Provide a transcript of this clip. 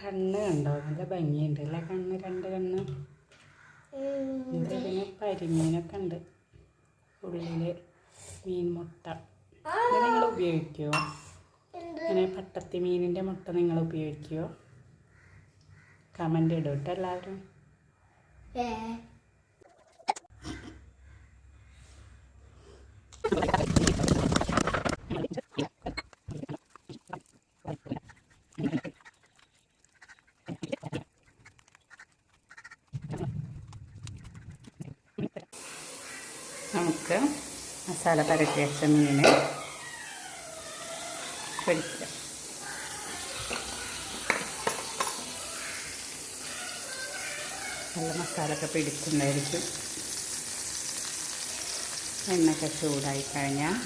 കണ്ണ് കണ്ടോ? നല്ല ഭംഗിയുണ്ട് അല്ലേ കണ്ണ്, രണ്ട് കണ്ണ്. പിന്നെ പരിമീനൊക്കെ ഉണ്ട് ഉള്ളിൽ. മീൻ മുട്ട ഇത് നിങ്ങൾ ഉപയോഗിക്കുമോ? ഇങ്ങനെ പട്ടത്തി മീനിൻ്റെ മുട്ട നിങ്ങൾ ഉപയോഗിക്കുമോ? കമൻ്റ് ഇടും കേട്ടോ എല്ലാവരും. നമുക്ക് മസാല പരട്ടി വെച്ച മീൻ പൊരിക്കാം. നല്ല മസാലയൊക്കെ പിടിച്ചിട്ടുണ്ടായിരിക്കും. എണ്ണയൊക്കെ ചൂടായി കഴിഞ്ഞാൽ